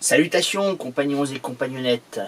Salutations compagnons et compagnonnettes.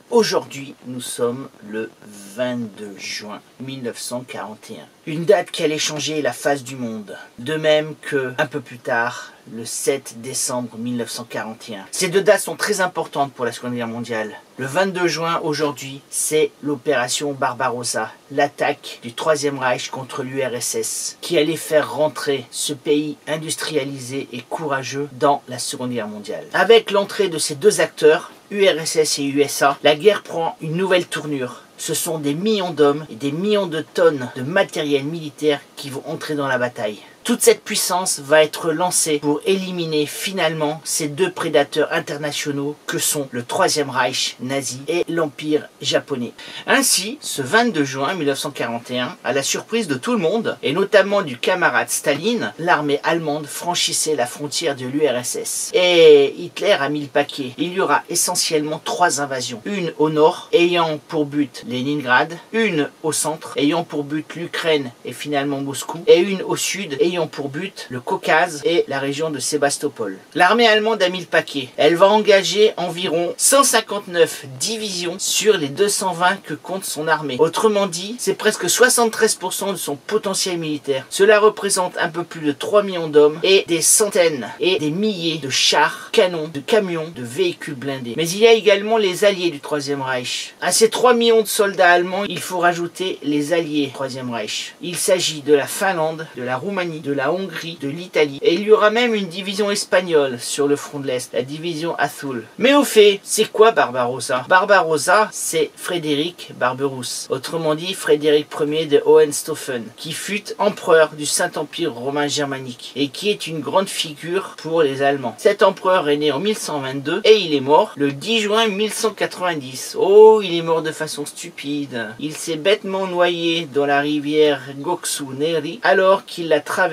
Aujourd'hui, nous sommes le 22 juin 1941. Une date qui allait changer la face du monde. De même que, un peu plus tard, le 7 décembre 1941. Ces deux dates sont très importantes pour la Seconde Guerre mondiale. Le 22 juin, aujourd'hui, c'est l'opération Barbarossa, l'attaque du Troisième Reich contre l'URSS, qui allait faire rentrer ce pays industrialisé et courageux dans la Seconde Guerre mondiale. Avec l'entrée de ces deux acteurs, URSS et USA, la guerre prend une nouvelle tournure. Ce sont des millions d'hommes et des millions de tonnes de matériel militaire qui vont entrer dans la bataille. Toute cette puissance va être lancée pour éliminer finalement ces deux prédateurs internationaux que sont le Troisième Reich nazi et l'Empire japonais. Ainsi, ce 22 juin 1941, à la surprise de tout le monde, et notamment du camarade Staline, l'armée allemande franchissait la frontière de l'URSS. Et Hitler a mis le paquet. Il y aura essentiellement trois invasions. Une au nord, ayant pour but Leningrad, une au centre, ayant pour but l'Ukraine et finalement Moscou, et une au sud, ayant pour but le Caucase et la région de Sébastopol. L'armée allemande a mis le paquet. Elle va engager environ 159 divisions sur les 220 que compte son armée. Autrement dit, c'est presque 73% de son potentiel militaire. Cela représente un peu plus de 3 millions d'hommes et des centaines et des milliers de chars, canons, de camions, de véhicules blindés. Mais il y a également les alliés du Troisième Reich. À ces 3 millions de soldats allemands, il faut rajouter les alliés du Troisième Reich. Il s'agit de la Finlande, de la Roumanie, de la Hongrie, de l'Italie. Et il y aura même une division espagnole sur le front de l'Est, la division Azul. Mais au fait, c'est quoi Barbarossa? Barbarossa, c'est Frédéric Barberousse. Autrement dit, Frédéric Ier de Hohenstaufen, qui fut empereur du Saint-Empire romain germanique et qui est une grande figure pour les Allemands. Cet empereur est né en 1122 et il est mort le 10 juin 1190. Oh, il est mort de façon stupide. Il s'est bêtement noyé dans la rivière Goxu-Neri alors qu'il l'a traversé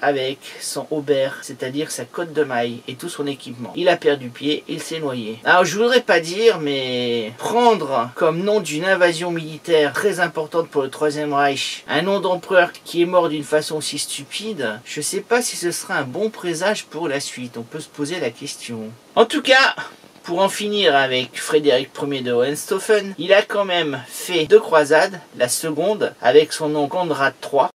avec son aubert, c'est-à-dire sa cotte de maille et tout son équipement. Il a perdu pied, il s'est noyé. Alors je voudrais pas dire, mais prendre comme nom d'une invasion militaire très importante pour le Troisième Reich un nom d'empereur qui est mort d'une façon si stupide, je sais pas si ce sera un bon présage pour la suite. On peut se poser la question. En tout cas, pour en finir avec Frédéric Ier de Hohenstaufen, il a quand même fait deux croisades, la seconde avec son nom Conrad III.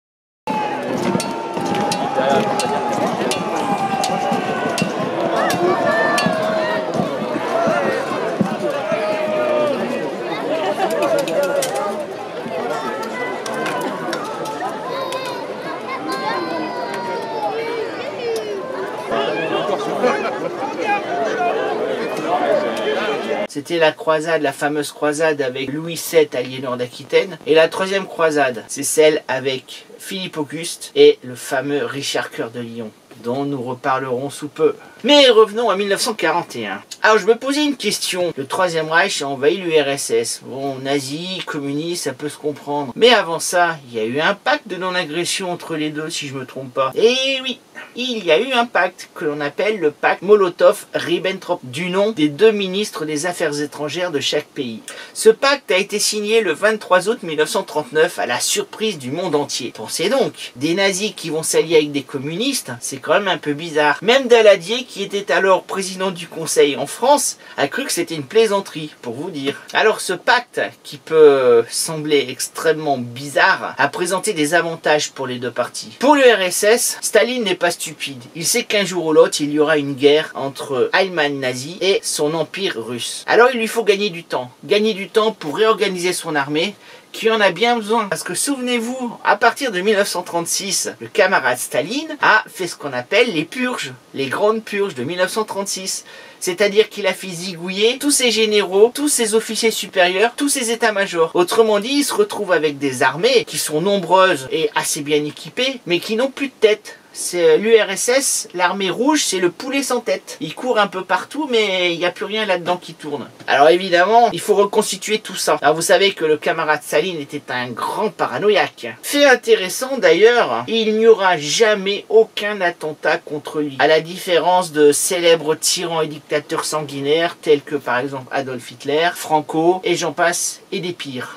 C'était la croisade, la fameuse croisade avec Louis VII, Aliénor d'Aquitaine. Et la troisième croisade, c'est celle avec Philippe Auguste et le fameux Richard Cœur de Lion, dont nous reparlerons sous peu. Mais revenons à 1941. Alors je me posais une question. Le Troisième Reich a envahi l'URSS. Bon, nazis, communistes, ça peut se comprendre. Mais avant ça, il y a eu un pacte de non-agression entre les deux, si je me trompe pas. Et oui, il y a eu un pacte que l'on appelle le pacte Molotov-Ribbentrop, du nom des deux ministres des Affaires étrangères de chaque pays. Ce pacte a été signé le 23 août 1939 à la surprise du monde entier. Pensez donc, des nazis qui vont s'allier avec des communistes, c'est quand même un peu bizarre. Même Daladier, qui était alors président du Conseil en France, a cru que c'était une plaisanterie, pour vous dire. Alors ce pacte, qui peut sembler extrêmement bizarre, a présenté des avantages pour les deux parties. Pour l'URSS, Staline n'est pas stupide. Il sait qu'un jour ou l'autre, il y aura une guerre entre l'Allemagne nazie et son empire russe. Alors il lui faut gagner du temps. Gagner du temps pour réorganiser son armée, qui en a bien besoin. Parce que souvenez-vous, à partir de 1936, le camarade Staline a fait ce qu'on appelle les purges, les grandes purges de 1936. C'est-à-dire qu'il a fait zigouiller tous ses généraux, tous ses officiers supérieurs, tous ses états-majors. Autrement dit, il se retrouve avec des armées qui sont nombreuses et assez bien équipées, mais qui n'ont plus de tête. C'est l'URSS, l'armée rouge, c'est le poulet sans tête. Il court un peu partout, mais il n'y a plus rien là-dedans qui tourne. Alors évidemment, il faut reconstituer tout ça. Alors vous savez que le camarade Staline était un grand paranoïaque. Fait intéressant d'ailleurs, il n'y aura jamais aucun attentat contre lui. À la différence de célèbres tyrans et dictateurs sanguinaires, tels que par exemple Adolf Hitler, Franco, et j'en passe, et des pires.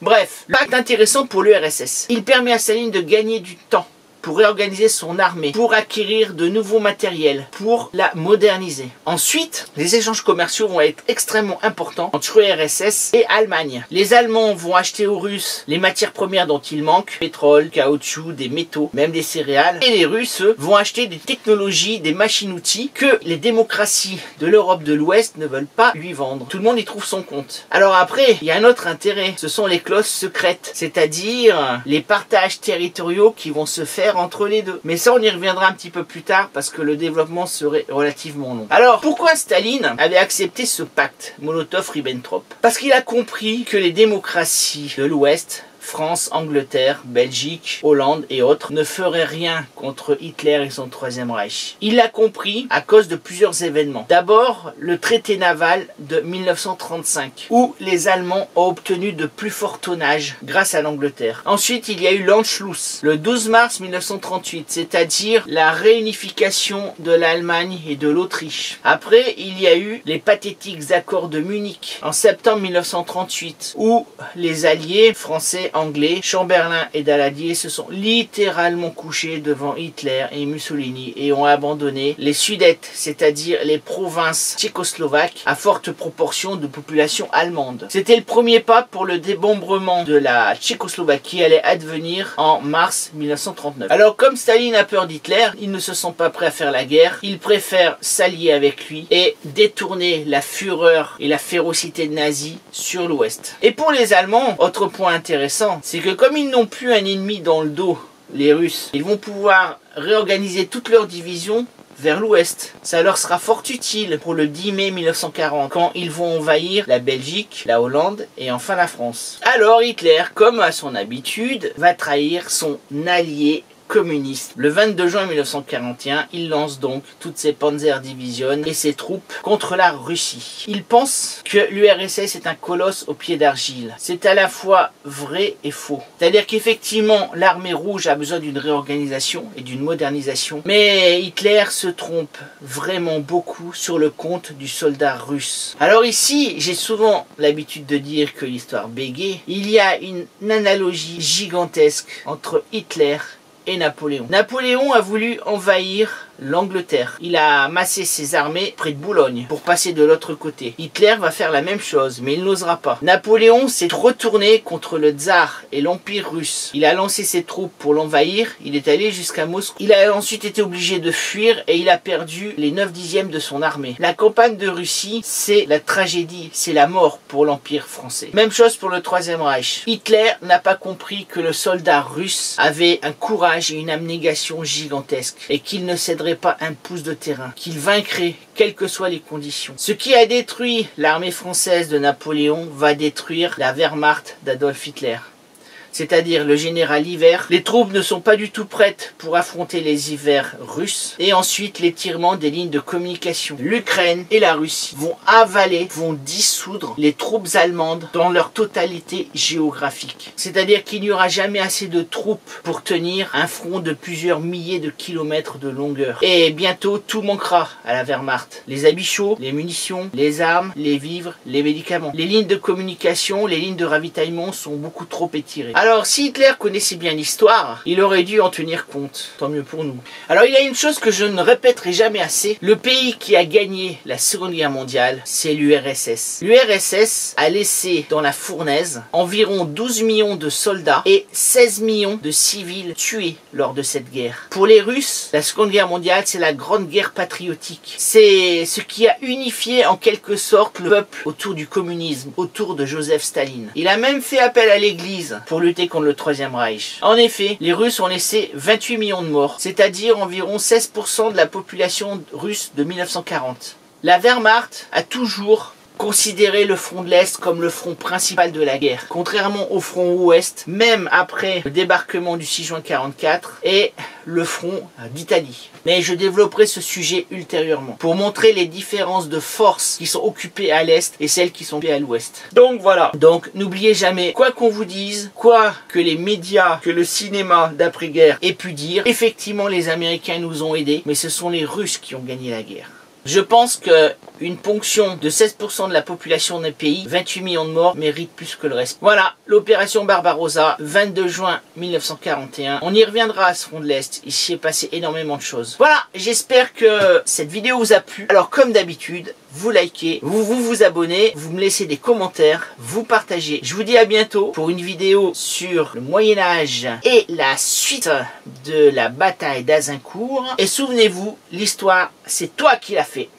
Bref, pacte intéressant pour l'URSS. Il permet à Staline de gagner du temps pour réorganiser son armée, pour acquérir de nouveaux matériels, pour la moderniser. Ensuite, les échanges commerciaux vont être extrêmement importants entre URSS et Allemagne. Les Allemands vont acheter aux Russes les matières premières dont il manque, pétrole, caoutchouc, des métaux, même des céréales. Et les Russes, eux, vont acheter des technologies, des machines-outils que les démocraties de l'Europe de l'Ouest ne veulent pas lui vendre. Tout le monde y trouve son compte. Alors après, il y a un autre intérêt. Ce sont les clauses secrètes, c'est-à-dire les partages territoriaux qui vont se faire entre les deux. Mais ça, on y reviendra un petit peu plus tard parce que le développement serait relativement long. Alors, pourquoi Staline avait accepté ce pacte Molotov-Ribbentrop? Parce qu'il a compris que les démocraties de l'Ouest, France, Angleterre, Belgique, Hollande et autres, ne feraient rien contre Hitler et son Troisième Reich. Il l'a compris à cause de plusieurs événements. D'abord, le traité naval de 1935, où les Allemands ont obtenu de plus fort tonnage grâce à l'Angleterre. Ensuite, il y a eu l'Anschluss, le 12 mars 1938, c'est-à-dire la réunification de l'Allemagne et de l'Autriche. Après, il y a eu les pathétiques accords de Munich, en septembre 1938, où les alliés français, anglais, Chamberlain et Daladier se sont littéralement couchés devant Hitler et Mussolini et ont abandonné les Sudètes, c'est-à-dire les provinces tchécoslovaques à forte proportion de population allemande. C'était le premier pas pour le démembrement de la Tchécoslovaquie qui allait advenir en mars 1939. Alors comme Staline a peur d'Hitler, il ne se sent pas prêt à faire la guerre, il préfère s'allier avec lui et détourner la fureur et la férocité nazie sur l'Ouest. Et pour les Allemands, autre point intéressant, c'est que comme ils n'ont plus un ennemi dans le dos, les Russes, ils vont pouvoir réorganiser toutes leurs divisions vers l'ouest. Ça leur sera fort utile pour le 10 mai 1940, quand ils vont envahir la Belgique, la Hollande et enfin la France. Alors Hitler, comme à son habitude, va trahir son allié communiste. Le 22 juin 1941, il lance donc toutes ses Panzerdivision et ses troupes contre la Russie. Il pense que l'URSS est un colosse au pied d'argile. C'est à la fois vrai et faux. C'est-à-dire qu'effectivement, l'armée rouge a besoin d'une réorganisation et d'une modernisation, mais Hitler se trompe vraiment beaucoup sur le compte du soldat russe. Alors ici, j'ai souvent l'habitude de dire que l'histoire bégaye. Il y a une analogie gigantesque entre Hitler et Napoléon. Napoléon a voulu envahir l'Angleterre. Il a massé ses armées près de Boulogne pour passer de l'autre côté. Hitler va faire la même chose, mais il n'osera pas. Napoléon s'est retourné contre le tsar et l'Empire russe. Il a lancé ses troupes pour l'envahir, il est allé jusqu'à Moscou. Il a ensuite été obligé de fuir et il a perdu les 9/10 de son armée. La campagne de Russie, c'est la tragédie, c'est la mort pour l'Empire français. Même chose pour le Troisième Reich. Hitler n'a pas compris que le soldat russe avait un courage et une abnégation gigantesque et qu'il ne céderait pas un pouce de terrain, qu'il vaincrait quelles que soient les conditions. Ce qui a détruit l'armée française de Napoléon va détruire la Wehrmacht d'Adolf Hitler. C'est-à-dire le général Hiver. Les troupes ne sont pas du tout prêtes pour affronter les hivers russes. Et ensuite, l'étirement des lignes de communication. L'Ukraine et la Russie vont avaler, vont dissoudre les troupes allemandes dans leur totalité géographique. C'est-à-dire qu'il n'y aura jamais assez de troupes pour tenir un front de plusieurs milliers de kilomètres de longueur. Et bientôt, tout manquera à la Wehrmacht. Les habits chauds, les munitions, les armes, les vivres, les médicaments. Les lignes de communication, les lignes de ravitaillement sont beaucoup trop étirées. Alors, si Hitler connaissait bien l'histoire, il aurait dû en tenir compte. Tant mieux pour nous. Alors, il y a une chose que je ne répéterai jamais assez. Le pays qui a gagné la Seconde Guerre mondiale, c'est l'URSS. L'URSS a laissé dans la fournaise environ 12 millions de soldats et 16 millions de civils tués lors de cette guerre. Pour les Russes, la Seconde Guerre mondiale, c'est la grande guerre patriotique. C'est ce qui a unifié en quelque sorte le peuple autour du communisme, autour de Joseph Staline. Il a même fait appel à l'Église pour lutter contre le Troisième Reich. En effet, les Russes ont laissé 28 millions de morts, c'est-à-dire environ 16% de la population russe de 1940. La Wehrmacht a toujours considérer le front de l'Est comme le front principal de la guerre. Contrairement au front Ouest, même après le débarquement du 6 juin 1944 et le front d'Italie. Mais je développerai ce sujet ultérieurement pour montrer les différences de force qui sont occupées à l'Est et celles qui sont occupées à l'Ouest. Donc voilà. Donc n'oubliez jamais, quoi qu'on vous dise, quoi que les médias, que le cinéma d'après-guerre aient pu dire, effectivement les Américains nous ont aidés, mais ce sont les Russes qui ont gagné la guerre. Je pense que une ponction de 16% de la population d'un pays, 28 millions de morts, mérite plus que le reste. Voilà, l'opération Barbarossa, 22 juin 1941. On y reviendra à ce front de l'Est, il s'y est passé énormément de choses. Voilà, j'espère que cette vidéo vous a plu. Alors comme d'habitude, vous likez, vous abonnez, vous me laissez des commentaires, vous partagez. Je vous dis à bientôt pour une vidéo sur le Moyen-Âge et la suite de la bataille d'Azincourt. Et souvenez-vous, l'histoire, c'est toi qui l'as fait.